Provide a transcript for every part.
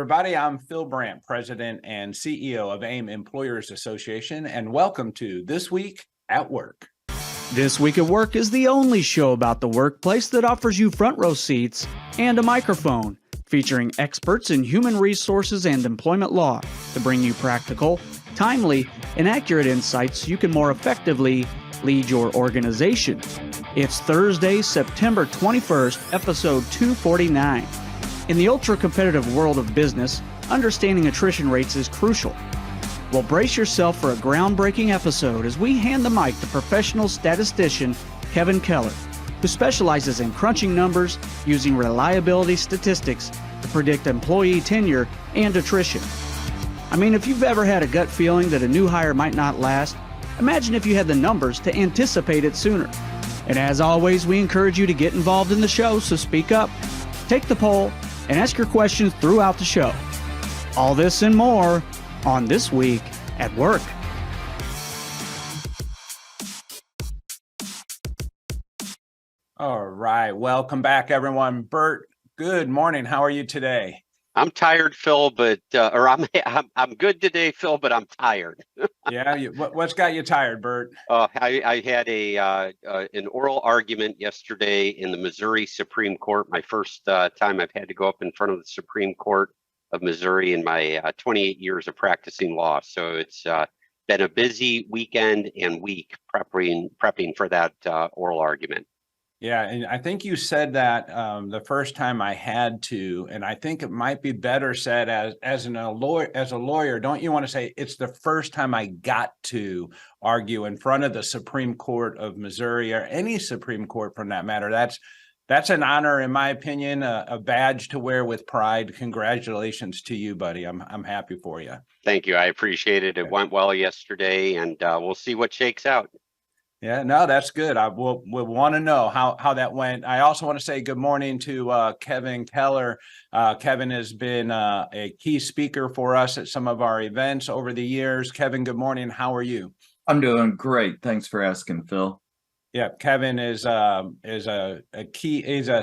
everybody. I'm Phil Brandt, President and CEO of AAIM Employers Association, and welcome to This Week at Work. This Week at Work is the only show about the workplace that offers you front row seats and a microphone, featuring experts in human resources and employment law to bring you practical, timely, and accurate insights so you can more effectively lead your organization. It's Thursday, September 21st, episode 249. In the ultra-competitive world of business, understanding attrition rates is crucial. Well, brace yourself for a groundbreaking episode as we hand the mic to professional statistician Kevin Keller, who specializes in crunching numbers using reliability statistics to predict employee tenure and attrition. I mean, if you've ever had a gut feeling that a new hire might not last, imagine if you had the numbers to anticipate it sooner. And as always, we encourage you to get involved in the show, so speak up, take the poll, and ask your questions throughout the show. All this and more on This Week at Work. All right, welcome back, everyone. Burt, good morning. How are you today? I'm tired, Phil, but I'm good today, Phil, but I'm tired. Yeah, what's got you tired, Burt? I had an oral argument yesterday in the Missouri Supreme Court. My first time I've had to go up in front of the Supreme Court of Missouri in my 28 years of practicing law. So it's been a busy weekend and week prepping for that oral argument. Yeah, and I think you said that the first time I had to, and I think it might be better said as a lawyer. Don't you want to say it's the first time I got to argue in front of the Supreme Court of Missouri, or any Supreme Court for that matter? That's an honor, in my opinion, a badge to wear with pride. Congratulations to you, buddy. I'm happy for you. Thank you. I appreciate it. It went well yesterday, and we'll see what shakes out. Yeah, no, that's good. We'll want to know how that went. I also want to say good morning to Kevin Keller. Kevin has been a key speaker for us at some of our events over the years. Kevin, good morning. How are you? I'm doing great. Thanks for asking, Phil. Yeah, Kevin is a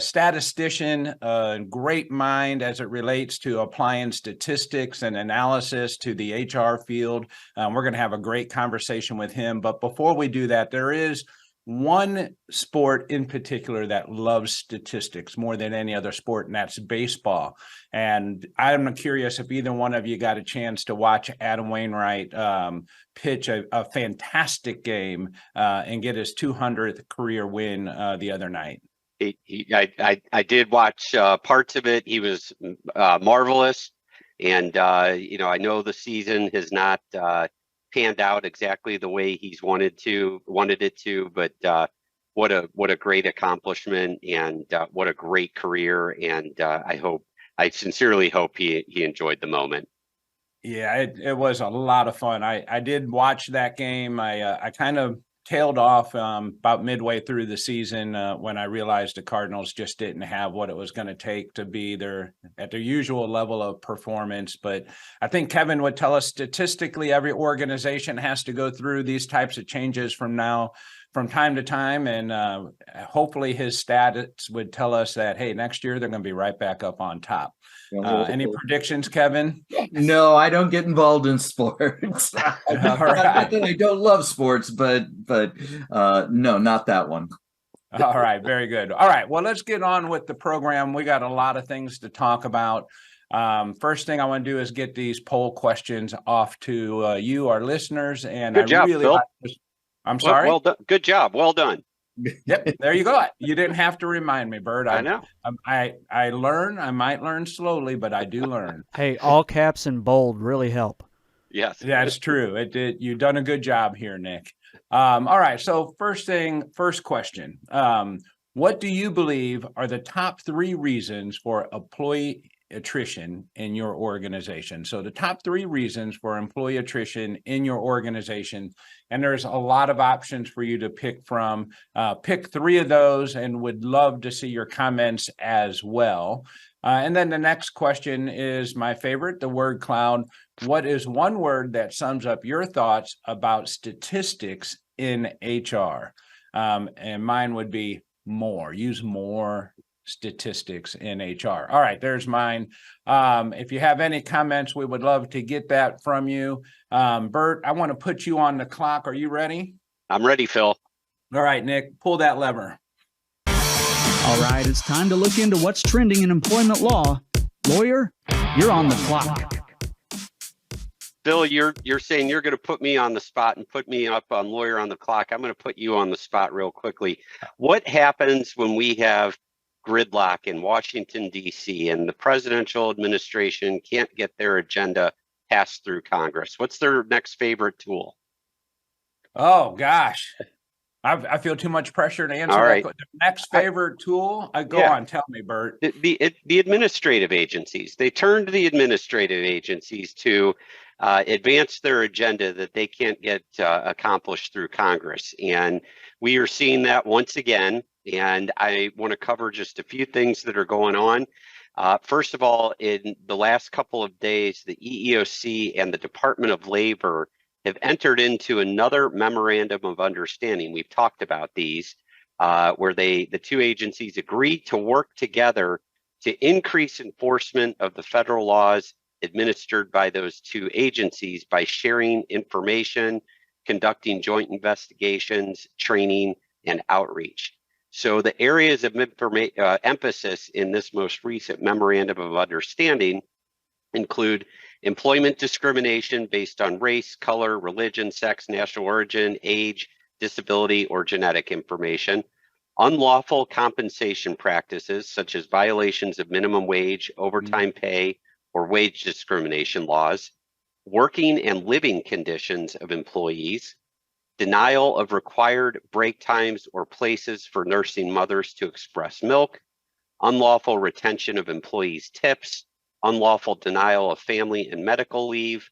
statistician, a great mind as it relates to applying statistics and analysis to the HR field. We're going to have a great conversation with him. But before we do that, there is one sport in particular that loves statistics more than any other sport, and that's baseball. And I'm curious if either one of you got a chance to watch Adam Wainwright pitch a fantastic game and get his 200th career win the other night. I did watch parts of it. He was marvelous, and I know the season has not panned out exactly the way he's wanted it to, but what a great accomplishment, and what a great career, and I sincerely hope he enjoyed the moment. Yeah, it was a lot of fun. I did watch that game. I kind of tailed off about midway through the season when I realized the Cardinals just didn't have what it was going to take to be at their usual level of performance. But I think Kevin would tell us statistically every organization has to go through these types of changes from time to time, and hopefully his stats would tell us that, hey, next year they're going to be right back up on top. Any predictions, Kevin? No, I don't get involved in sports. All Not right. that I don't love sports, but no, not that one. All right, very good. All right, well, let's get on with the program. We got a lot of things to talk about. First thing I want to do is get these poll questions off to you, our listeners. And Good job, Phil. I'm sorry. Well done. Good job. Well done. Yep, there you go. You didn't have to remind me, Burt. I know. I learn. I might learn slowly, but I do learn. Hey, all caps and bold really help. Yes, that's true. It did. You've done a good job here, Nick. All right. So first question. What do you believe are the top 3 reasons for employee attrition in your organization? So the top 3 reasons for employee attrition in your organization, and there's a lot of options for you to pick from. Pick 3 of those, and would love to see your comments as well. And then the next question is my favorite, the word cloud. What is one word that sums up your thoughts about statistics in HR? And mine would be more. Use more statistics in HR. All right, there's mine. If you have any comments, we would love to get that from you. Burt, I want to put you on the clock. Are you ready? I'm ready, Phil. All right, Nick, pull that lever. All right, it's time to look into what's trending in employment law. Lawyer, you're on the clock. Phil, you're saying you're going to put me on the spot and put me up on Lawyer on the Clock. I'm going to put you on the spot real quickly. What happens when we have gridlock in Washington, D.C., and the presidential administration can't get their agenda passed through Congress? What's their next favorite tool? Oh, gosh. I feel too much pressure to answer All that. right. The next favorite tool? Go on, tell me, Burt. The administrative agencies. They turn to the administrative agencies to advance their agenda that they can't get accomplished through Congress. And we are seeing that once again. And I want to cover just a few things that are going on. First of all, in the last couple of days, the EEOC and the Department of Labor have entered into another memorandum of understanding. We've talked about these, where the two agencies agreed to work together to increase enforcement of the federal laws administered by those two agencies by sharing information, conducting joint investigations, training, and outreach. So the areas of emphasis in this most recent memorandum of understanding include employment discrimination based on race, color, religion, sex, national origin, age, disability, or genetic information, unlawful compensation practices such as violations of minimum wage, overtime pay, or wage discrimination laws, working and living conditions of employees, denial of required break times or places for nursing mothers to express milk, unlawful retention of employees' tips, unlawful denial of family and medical leave,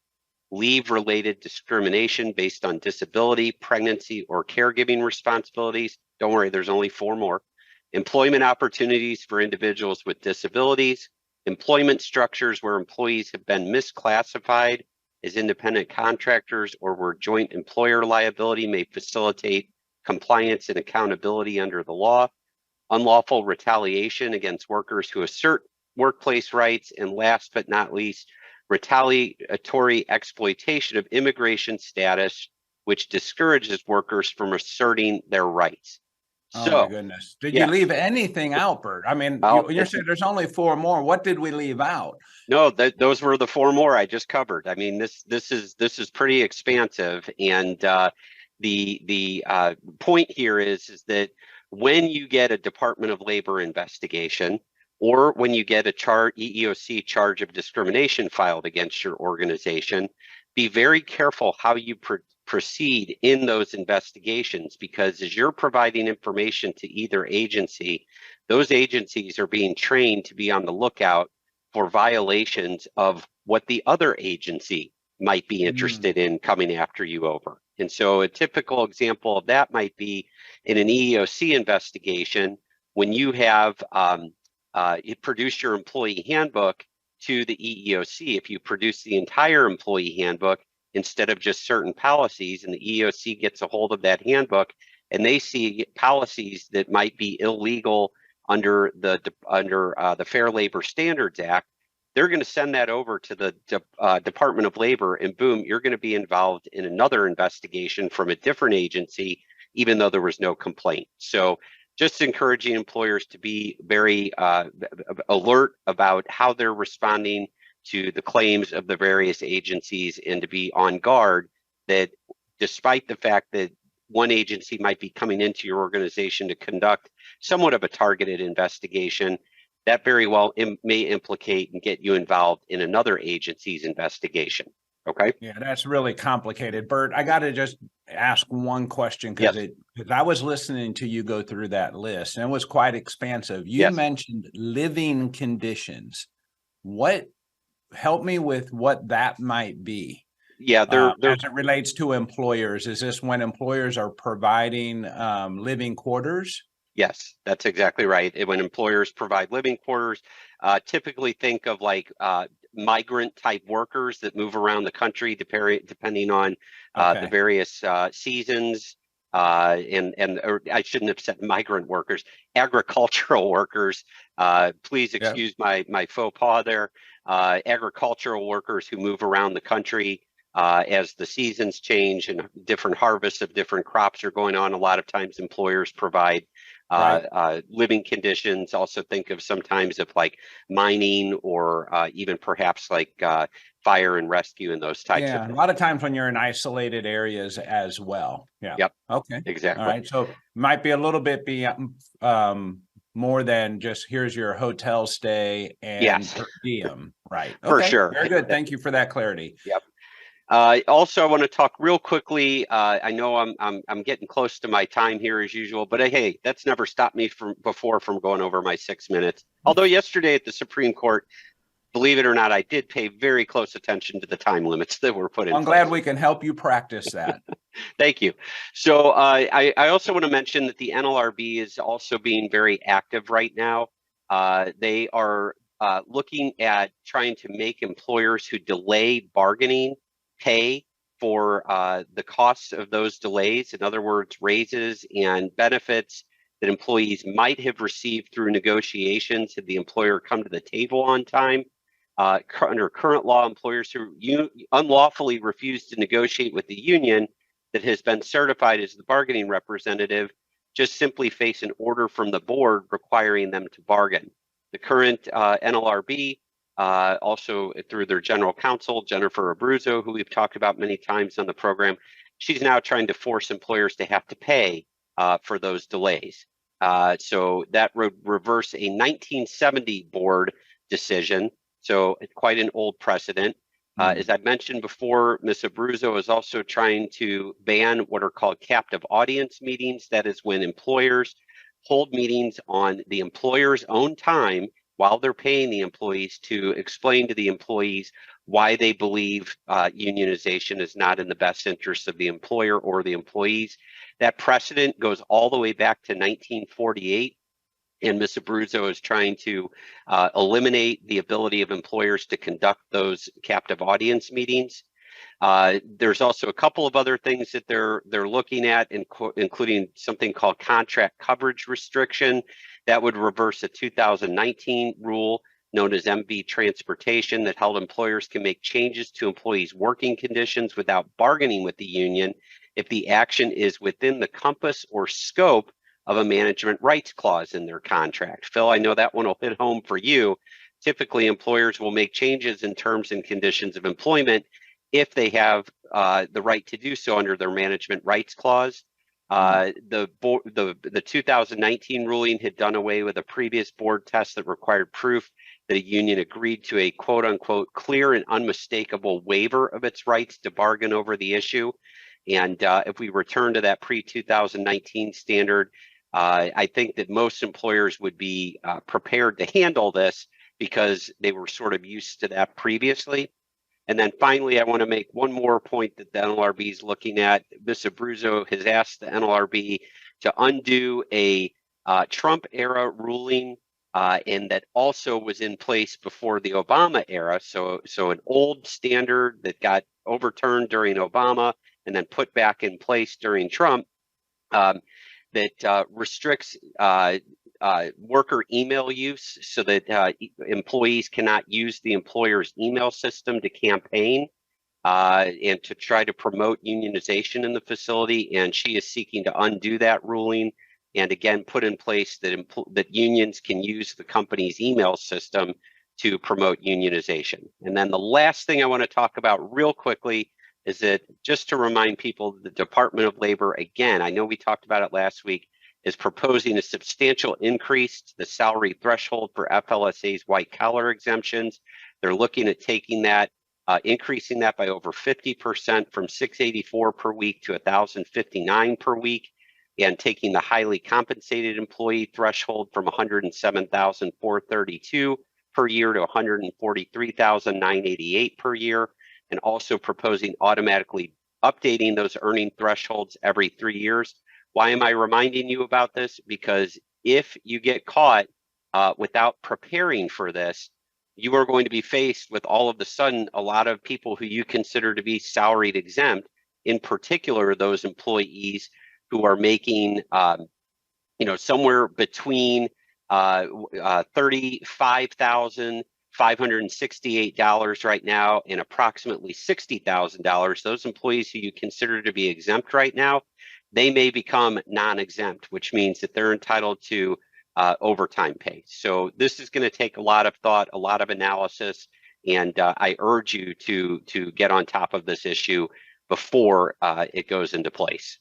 leave-related discrimination based on disability, pregnancy, or caregiving responsibilities. Don't worry, there's only 4 more. Employment opportunities for individuals with disabilities, employment structures where employees have been misclassified as independent contractors or where joint employer liability may facilitate compliance and accountability under the law, unlawful retaliation against workers who assert workplace rights, and last but not least, retaliatory exploitation of immigration status, which discourages workers from asserting their rights. Oh my goodness. Did you leave anything out, Burt? I mean, you're saying there's only 4 more. What did we leave out? No, those were the 4 more I just covered. I mean, this is pretty expansive. And the point here is that when you get a Department of Labor investigation, or when you get a EEOC charge of discrimination filed against your organization, be very careful how you proceed in those investigations, because as you're providing information to either agency, those agencies are being trained to be on the lookout for violations of what the other agency might be interested in coming after you over. And so a typical example of that might be in an EEOC investigation, when you have you produce your employee handbook to the EEOC. If you produce the entire employee handbook instead of just certain policies, and the EEOC gets a hold of that handbook and they see policies that might be illegal under the Fair Labor Standards Act, they're going to send that over to the Department of Labor, and boom, you're going to be involved in another investigation from a different agency, even though there was no complaint. So just encouraging employers to be very alert about how they're responding to the claims of the various agencies, and to be on guard that despite the fact that one agency might be coming into your organization to conduct somewhat of a targeted investigation, that very well may implicate and get you involved in another agency's investigation. Okay. Yeah, that's really complicated. Burt, I got to just ask one question, because I was listening to you go through that list, and it was quite expansive. You mentioned living conditions. Help me with what that might be. Yeah, as it relates to employers. Is this when employers are providing living quarters? Yes, that's exactly right. When employers provide living quarters, typically think of like migrant type workers that move around the country depending on the various seasons or I shouldn't have said migrant workers, agricultural workers. Please excuse my faux pas there. Agricultural workers who move around the country as the seasons change and different harvests of different crops are going on. A lot of times employers provide living conditions. Also think of sometimes of like mining or even perhaps like fire and rescue and those types of things. A lot of times when you're in isolated areas as well. Yeah. Yep. Okay. Exactly. All right. So might be a little bit more than just here's your hotel stay and per diem. Right. For okay. sure. Very good. Thank you for that clarity. Yep. Also, I want to talk real quickly. I know I'm getting close to my time here as usual, but hey, that's never stopped me from going over my 6 minutes. Although yesterday at the Supreme Court, believe it or not, I did pay very close attention to the time limits that were put in place. I'm glad we can help you practice that. Thank you. So I also want to mention that the NLRB is also being very active right now. They are looking at trying to make employers who delay bargaining pay for the costs of those delays. In other words, raises and benefits that employees might have received through negotiations had the employer come to the table on time. Under current law, employers who unlawfully refuse to negotiate with the union that has been certified as the bargaining representative just simply face an order from the board requiring them to bargain. The current NLRB, also through their general counsel, Jennifer Abruzzo, who we've talked about many times on the program, she's now trying to force employers to have to pay for those delays. So that would reverse a 1970 board decision. So it's quite an old precedent. As I mentioned before, Ms. Abruzzo is also trying to ban what are called captive audience meetings. That is when employers hold meetings on the employer's own time while they're paying the employees to explain to the employees why they believe unionization is not in the best interest of the employer or the employees. That precedent goes all the way back to 1948. And Ms. Abruzzo is trying to eliminate the ability of employers to conduct those captive audience meetings. There's also a couple of other things that they're looking at, including something called contract coverage restriction. That would reverse a 2019 rule known as MV Transportation that held employers can make changes to employees' working conditions without bargaining with the union if the action is within the compass or scope of a management rights clause in their contract. Phil, I know that one will hit home for you. Typically, employers will make changes in terms and conditions of employment if they have the right to do so under their management rights clause. The 2019 ruling had done away with a previous board test that required proof that a union agreed to a quote unquote clear and unmistakable waiver of its rights to bargain over the issue. And if we return to that pre-2019 standard, I think that most employers would be prepared to handle this because they were sort of used to that previously. And then finally, I want to make one more point that the NLRB is looking at. Ms. Abruzzo has asked the NLRB to undo a Trump era ruling, and that also was in place before the Obama era. So an old standard that got overturned during Obama and then put back in place during Trump, that restricts worker email use so that employees cannot use the employer's email system to campaign and to try to promote unionization in the facility. And she is seeking to undo that ruling and again put in place that unions can use the company's email system to promote unionization. And then the last thing I want to talk about real quickly is that just to remind people, the Department of Labor, again, I know we talked about it last week, is proposing a substantial increase to the salary threshold for FLSA's white collar exemptions. They're looking at taking that, increasing that by over 50% from $684 per week to $1,059 per week, and taking the highly compensated employee threshold from $107,432 per year to $143,988 per year, and also proposing automatically updating those earning thresholds every 3 years. Why am I reminding you about this? Because if you get caught without preparing for this, you are going to be faced with all of a sudden a lot of people who you consider to be salaried exempt, in particular those employees who are making, somewhere between $35,568 right now and approximately $60,000. Those employees who you consider to be exempt right now, they may become non-exempt, which means that they're entitled to overtime pay. So this is going to take a lot of thought, a lot of analysis, and I urge you to get on top of this issue before it goes into place.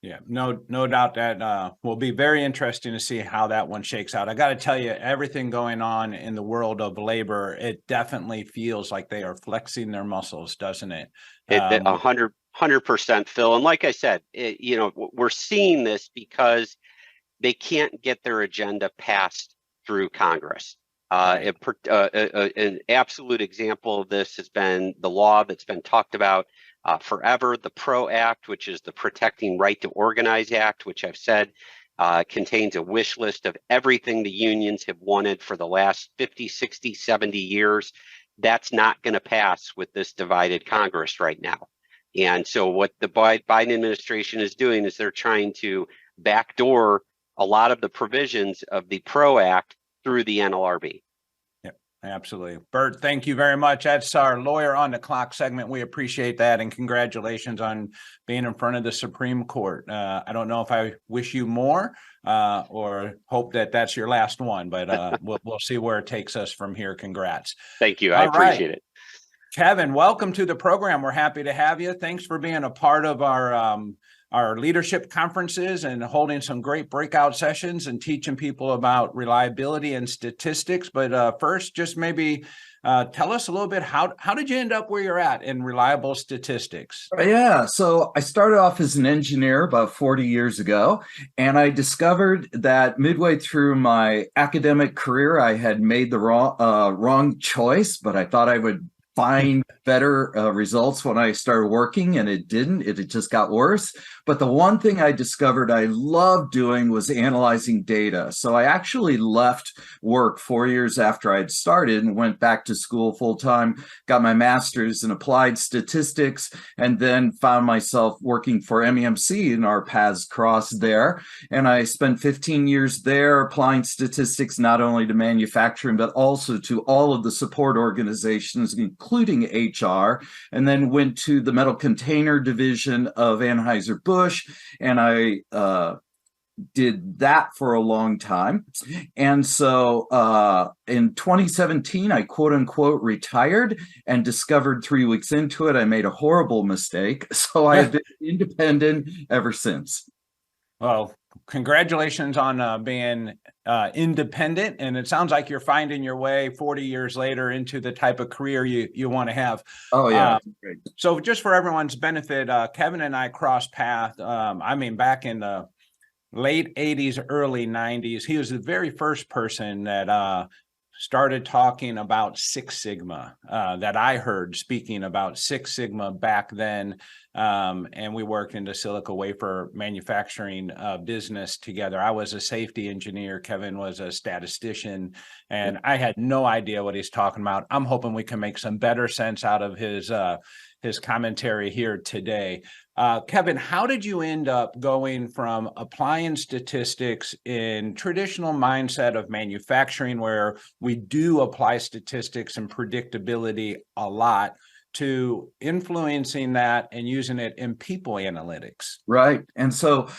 Yeah, no doubt that will be very interesting to see how that one shakes out. I got to tell you, everything going on in the world of labor, it definitely feels like they are flexing their muscles, doesn't it? 100%, Phil. And like I said, we're seeing this because they can't get their agenda passed through Congress. An absolute example of this has been the law that's been talked about forever, the PRO Act, which is the Protecting Right to Organize Act, which I've said contains a wish list of everything the unions have wanted for the last 50, 60, 70 years. That's not going to pass with this divided Congress right now. And so what the Biden administration is doing is they're trying to backdoor a lot of the provisions of the PRO Act through the NLRB. Absolutely. Burt, thank you very much. That's our Lawyer on the Clock segment. We appreciate that. And congratulations on being in front of the Supreme Court. I don't know if I wish you more or hope that that's your last one, but we'll see where it takes us from here. Congrats. Thank you. I appreciate it. Kevin, welcome to the program. We're happy to have you. Thanks for being a part of our leadership conferences and holding some great breakout sessions and teaching people about reliability and statistics. But first, just maybe tell us a little bit, how did you end up where you're at in reliable statistics? Yeah, so I started off as an engineer about 40 years ago, and I discovered that midway through my academic career, I had made the wrong choice, but I thought I would find better results when I started working, and it didn't. It just got worse. But the one thing I discovered I loved doing was analyzing data. So I actually left work 4 years after I'd started and went back to school full time, got my master's in applied statistics, and then found myself working for MEMC, and our paths crossed there. And I spent 15 years there applying statistics not only to manufacturing, but also to all of the support organizations, including HR, and then went to the metal container division of Anheuser-Busch, and I did that for a long time. And so in 2017, I quote unquote retired and discovered 3 weeks into it, I made a horrible mistake. So I have been independent ever since. Well, congratulations on being independent. And it sounds like you're finding your way 40 years later into the type of career you want to have. Oh, yeah. Great. So just for everyone's benefit, Kevin and I crossed paths. Back in the late 80s, early 90s. He was the very first person that started talking about Six Sigma, that I heard speaking about Six Sigma back then. And we worked in the silica wafer manufacturing business together. I was a safety engineer. Kevin was a statistician, and I had no idea what he's talking about. I'm hoping we can make some better sense out of his commentary here today. Kevin, how did you end up going from applying statistics in traditional mindset of manufacturing, where we do apply statistics and predictability a lot, to influencing that and using it in people analytics? Right. And so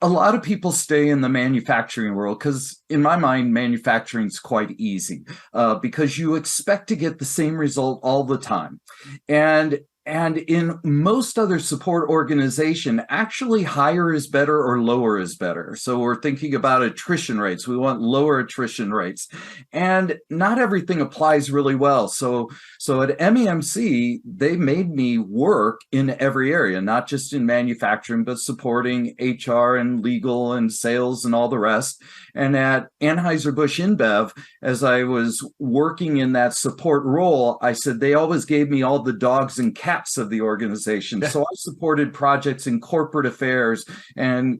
a lot of people stay in the manufacturing world because, in my mind, manufacturing is quite easy because you expect to get the same result all the time. And in most other support organization, actually higher is better or lower is better. So we're thinking about attrition rates. We want lower attrition rates. And not everything applies really well. So at MEMC, they made me work in every area, not just in manufacturing, but supporting HR and legal and sales and all the rest. And at Anheuser-Busch InBev, as I was working in that support role, I said they always gave me all the dogs and cats of the organization. So I supported projects in corporate affairs and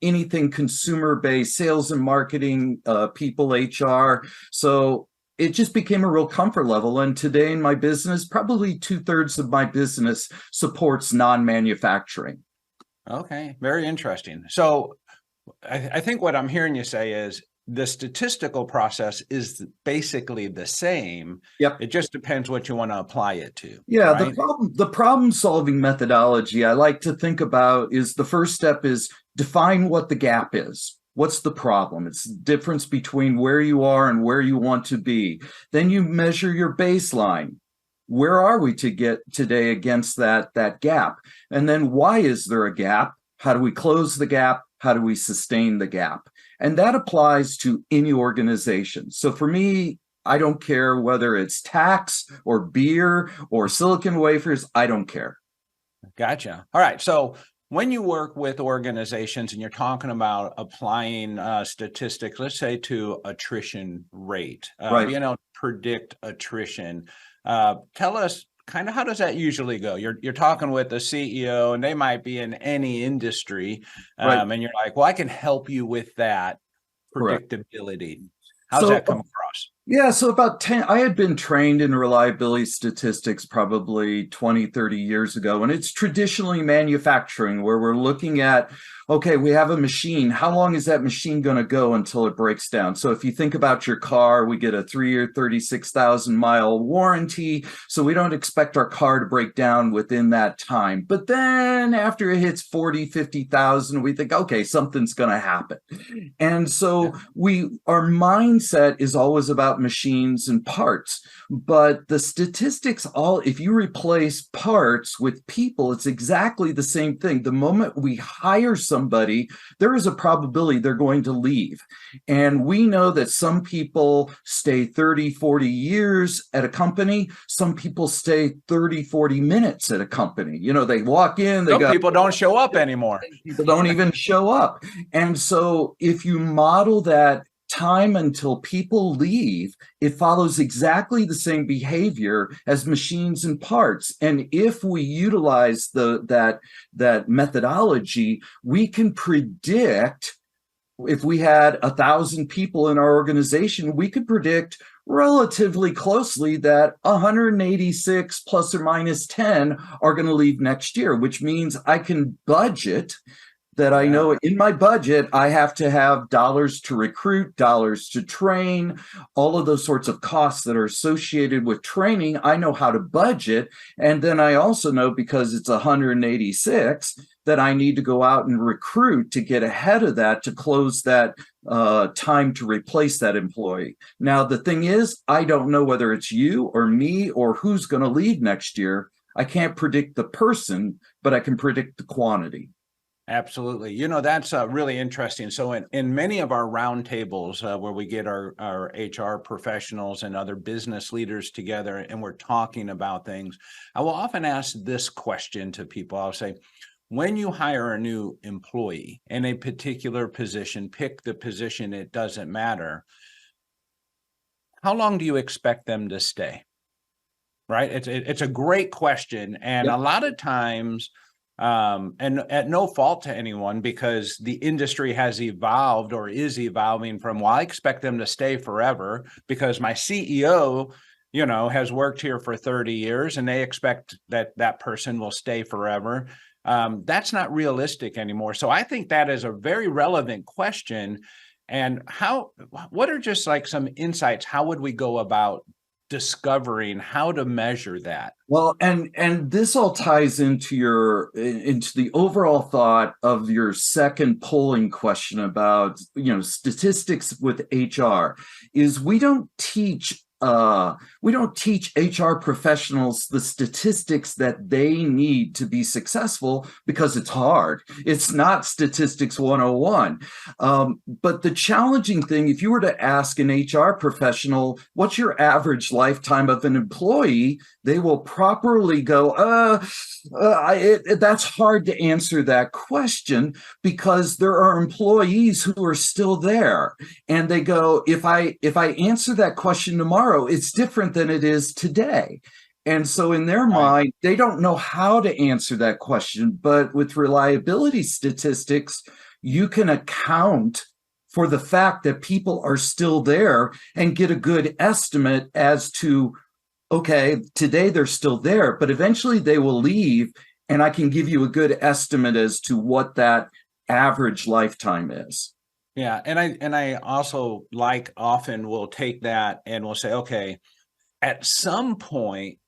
anything consumer-based, sales and marketing, people, HR. So it just became a real comfort level. And today in my business, probably 2/3 of my business supports non-manufacturing. Okay, very interesting. So I think what I'm hearing you say is the statistical process is basically the same. Yep. It just depends what you want to apply it to. Yeah, right? the problem solving methodology I like to think about is the first step is define what the gap is. What's the problem? It's the difference between where you are and where you want to be. Then you measure your baseline. Where are we to get today against that gap? And then why is there a gap? How do we close the gap? How do we sustain the gap? And that applies to any organization. So for me, I don't care whether it's tax or beer or silicon wafers. I don't care. Gotcha. All right. So when you work with organizations and you're talking about applying statistics, let's say to attrition rate, Right. being able to predict attrition, tell us kind of how does that usually go? You're talking with the CEO and they might be in any industry, Right. and you're like, well, I can help you with that Correct. predictability. How's So, that come across? Yeah, so I had been trained in reliability statistics probably 20, 30 years ago, and it's traditionally manufacturing where we're looking at, okay, we have a machine. How long is that machine going to go until it breaks down? So if you think about your car, we get a 3-year, 36,000-mile warranty, so we don't expect our car to break down within that time. But then after it hits 40, 50,000, we think, okay, something's going to happen. And so our mindset is always about machines and parts, but the statistics if you replace parts with people, it's exactly the same thing. The moment we hire somebody, there is a probability they're going to leave. And we know that some people stay 30, 40 years at a company. Some people stay 30, 40 minutes at a company. You know, they walk in, People don't show up anymore. People don't even show up. And so if you model that time until people leave, it follows exactly the same behavior as machines and parts. And if we utilize that methodology, we can predict. If we had 1,000 people in our organization, we could predict relatively closely that 186 plus or minus 10 are going to leave next year, which means I can budget that I know in my budget, I have to have dollars to recruit, dollars to train, all of those sorts of costs that are associated with training. I know how to budget. And then I also know, because it's 186, that I need to go out and recruit to get ahead of that, to close that time to replace that employee. Now, the thing is, I don't know whether it's you or me or who's going to leave next year. I can't predict the person, but I can predict the quantity. Absolutely. You know, that's really interesting. So in many of our roundtables where we get our HR professionals and other business leaders together and we're talking about things, I will often ask this question to people. I'll say, when you hire a new employee in a particular position, pick the position, it doesn't matter. How long do you expect them to stay? Right? It's a great question. And a lot of times, and at no fault to anyone, because the industry has evolved or is evolving from, well, I expect them to stay forever because my CEO, you know, has worked here for 30 years and they expect that person will stay forever. That's not realistic anymore. So I think that is a very relevant question. And what are just like some insights? How would we go about discovering how to measure that? Well, and this all ties into the overall thought of your second polling question about, you know, statistics with HR, is we don't teach HR professionals the statistics that they need to be successful because it's hard. It's not statistics 101. But the challenging thing, if you were to ask an HR professional, what's your average lifetime of an employee, they will properly go, that's hard to answer that question because there are employees who are still there. And they go, if I answer that question tomorrow, it's different than it is today. And so in their mind, they don't know how to answer that question. But with reliability statistics, you can account for the fact that people are still there and get a good estimate as to, okay, today they're still there, but eventually they will leave. and I can give you a good estimate as to what that average lifetime is. Yeah, and I also like often will take that and we'll say, okay, at some point,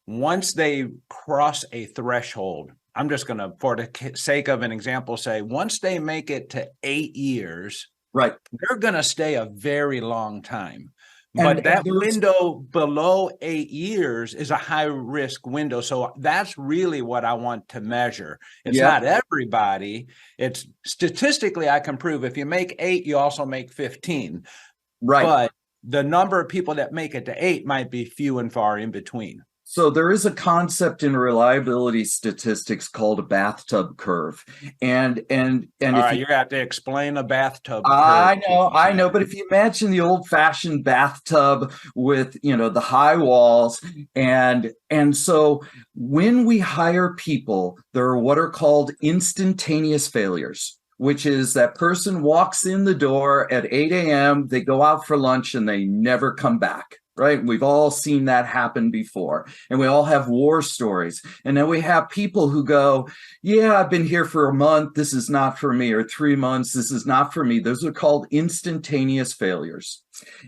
once they cross a threshold, I'm just going to, for the sake of an example, say once they make it to 8 years, right, they're going to stay a very long time. And But that there's- window below 8 years is a high risk window. So that's really what I want to measure. It's Yep. not everybody. It's statistically, I can prove if you make 8, you also make 15. right. But the number of people that make it to 8 might be few and far in between. So there is a concept in reliability statistics called a bathtub curve. And All if right, you, you're going to have to explain a bathtub I curve. know, but if you imagine the old-fashioned bathtub with, the high walls, and so when we hire people, there are what are called instantaneous failures, which is that person walks in the door at 8 a.m., they go out for lunch, and they never come back. Right? We've all seen that happen before, and we all have war stories. And then we have people who go, yeah, I've been here for a month. This is not for me, or 3 months. This is not for me. Those are called instantaneous failures.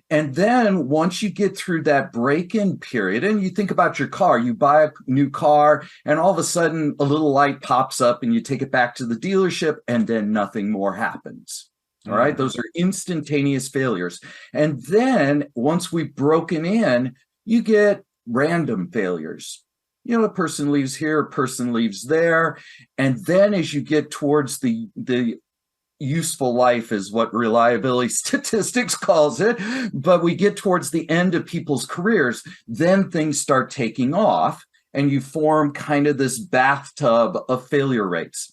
And then once you get through that break-in period, and you think about your car, you buy a new car, and all of a sudden a little light pops up and you take it back to the dealership, and then nothing more happens. All right. Those are instantaneous failures. And then once we've broken in, you get random failures. A person leaves here, a person leaves there. And then as you get towards the useful life is what reliability statistics calls it. But we get towards the end of people's careers, then things start taking off and you form kind of this bathtub of failure rates.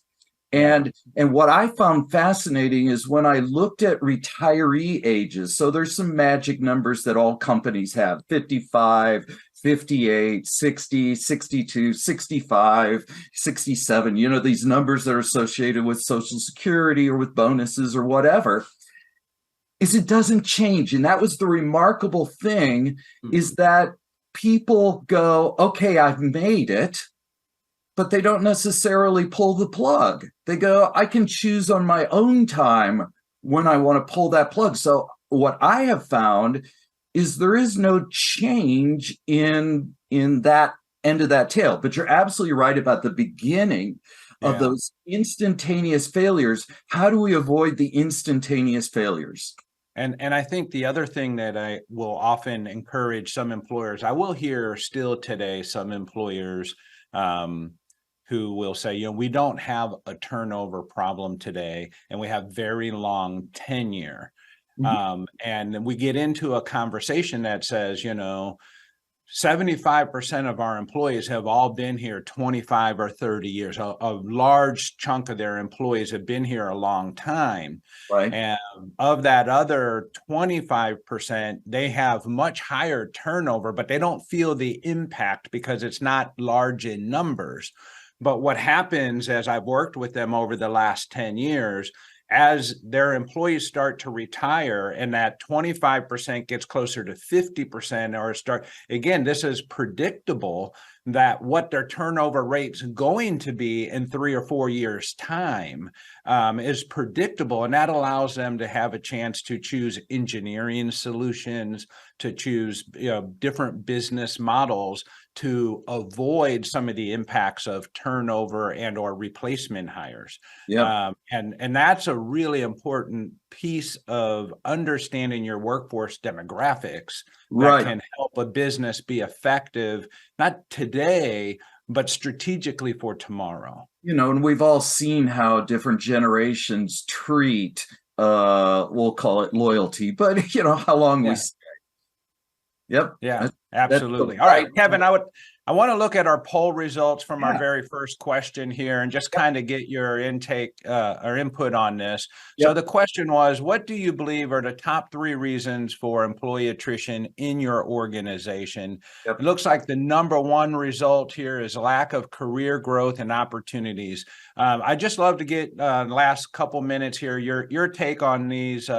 And what I found fascinating is when I looked at retiree ages, so there's some magic numbers that all companies have, 55, 58, 60, 62, 65, 67, these numbers that are associated with Social Security or with bonuses or whatever, is it doesn't change. And that was the remarkable thing, is that people go, okay, I've made it, but they don't necessarily pull the plug. They go, I can choose on my own time when I want to pull that plug. So what I have found is there is no change in that end of that tail. But you're absolutely right about the beginning of those instantaneous failures. How do we avoid the instantaneous failures? And I think the other thing that I will often encourage some employers, I will hear still today some employers who will say, we don't have a turnover problem today, and we have very long tenure. And we get into a conversation that says, 75% of our employees have all been here 25 or 30 years. A large chunk of their employees have been here a long time. Right. And of that other 25%, they have much higher turnover, but they don't feel the impact because it's not large in numbers. But what happens, as I've worked with them over the last 10 years, as their employees start to retire and that 25% gets closer to 50% again, this is predictable that what their turnover rate's going to be in 3 or 4 years' time is predictable. And that allows them to have a chance to choose engineering solutions, to choose different business models to avoid some of the impacts of turnover and or replacement hires. And that's a really important piece of understanding your workforce demographics that can help a business be effective, not today, but strategically for tomorrow. And we've all seen how different generations treat, we'll call it loyalty, but how long we stay. Yep. Yeah, absolutely. All right, Kevin, I want to look at our poll results from our very first question here and just kind of get your intake or input on this. So the question was, what do you believe are the top 3 reasons for employee attrition in your organization? It looks like the number 1 result here is lack of career growth and opportunities. I'd just love to get last couple minutes here, your take on these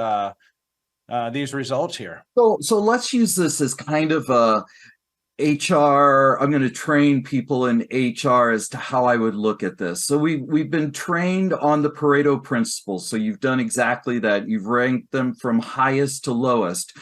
results here. So let's use this as kind of HR, I'm going to train people in HR as to how I would look at this. So we've been trained on the Pareto principle. So you've done exactly that. You've ranked them from highest to lowest.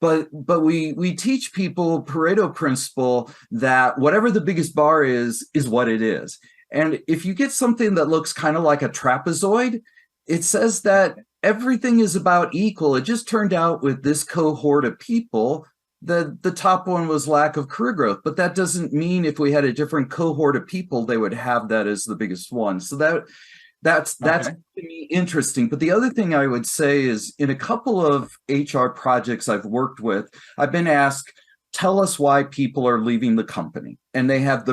But we teach people Pareto principle that whatever the biggest bar is what it is. And if you get something that looks kind of like a trapezoid, it says that everything is about equal. It just turned out with this cohort of people, the top one was lack of career growth, but that doesn't mean if we had a different cohort of people, they would have that as the biggest one. So that's Okay. to me interesting. But the other thing I would say is in a couple of HR projects I've worked with, I've been asked, tell us why people are leaving the company. And they have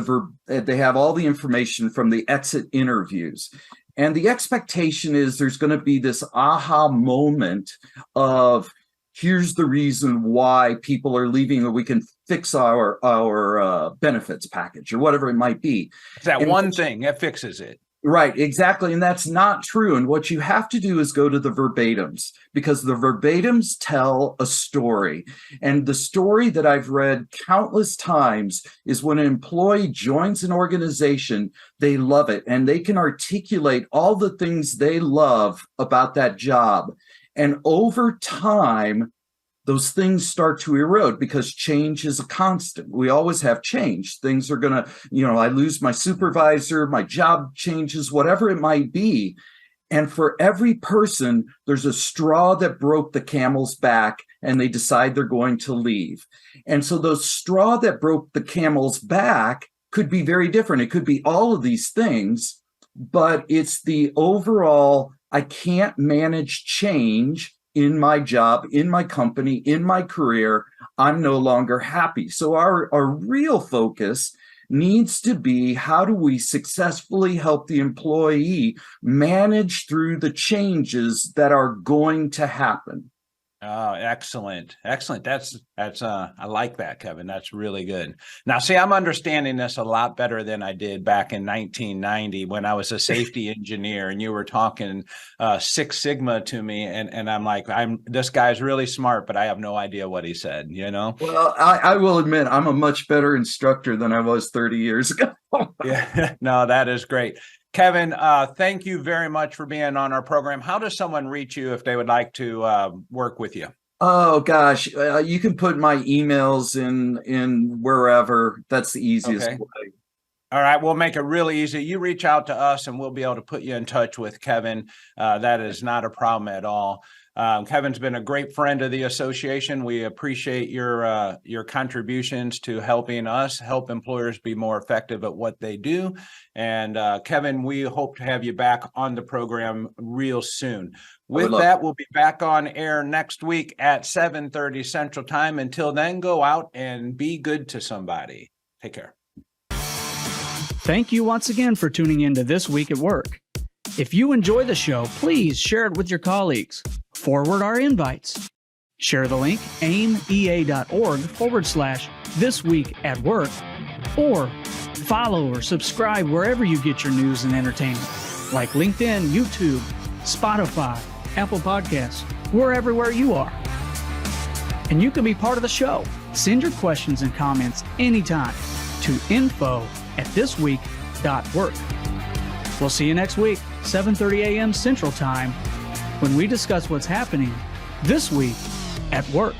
they have all the information from the exit interviews. And the expectation is there's going to be this aha moment of, here's the reason why people are leaving, or we can fix our benefits package or whatever it might be. It's that And one thing that fixes it. Right, exactly. And that's not true. And what you have to do is go to the verbatims, because the verbatims tell a story. And the story that I've read countless times is when an employee joins an organization, they love it and they can articulate all the things they love about that job. And over time, those things start to erode because change is a constant. We always have change. Things are going to, I lose my supervisor, my job changes, whatever it might be. And for every person, there's a straw that broke the camel's back and they decide they're going to leave. And so those straw that broke the camel's back could be very different. It could be all of these things, but it's the overall, I can't manage change in my job, in my company, in my career. I'm no longer happy. So our real focus needs to be, how do we successfully help the employee manage through the changes that are going to happen? Oh, excellent. Excellent. That's I like that, Kevin. That's really good. Now, see, I'm understanding this a lot better than I did back in 1990 when I was a safety engineer and you were talking Six Sigma to me. And I'm like, this guy's really smart, but I have no idea what he said, Well, I will admit I'm a much better instructor than I was 30 years ago. Yeah, no, that is great. Kevin, thank you very much for being on our program. How does someone reach you if they would like to work with you? Oh gosh, you can put my emails in wherever. That's the easiest Okay. way. All right, we'll make it really easy. You reach out to us and we'll be able to put you in touch with Kevin. That is not a problem at all. Kevin's been a great friend of the association. We appreciate your contributions to helping us help employers be more effective at what they do. And Kevin, we hope to have you back on the program real soon. With that, we'll be back on air next week at 7:30 Central Time. Until then, go out and be good to somebody. Take care. Thank you once again for tuning in to This Week at Work. If you enjoy the show, please share it with your colleagues. Forward our invites. Share the link, aimea.org/This Week at Work, or follow or subscribe wherever you get your news and entertainment, like LinkedIn, YouTube, Spotify, Apple Podcasts. We're everywhere you are. And you can be part of the show. Send your questions and comments anytime to info@thisweek.work. We'll see you next week, 7:30 a.m. Central Time, when we discuss what's happening this week at work.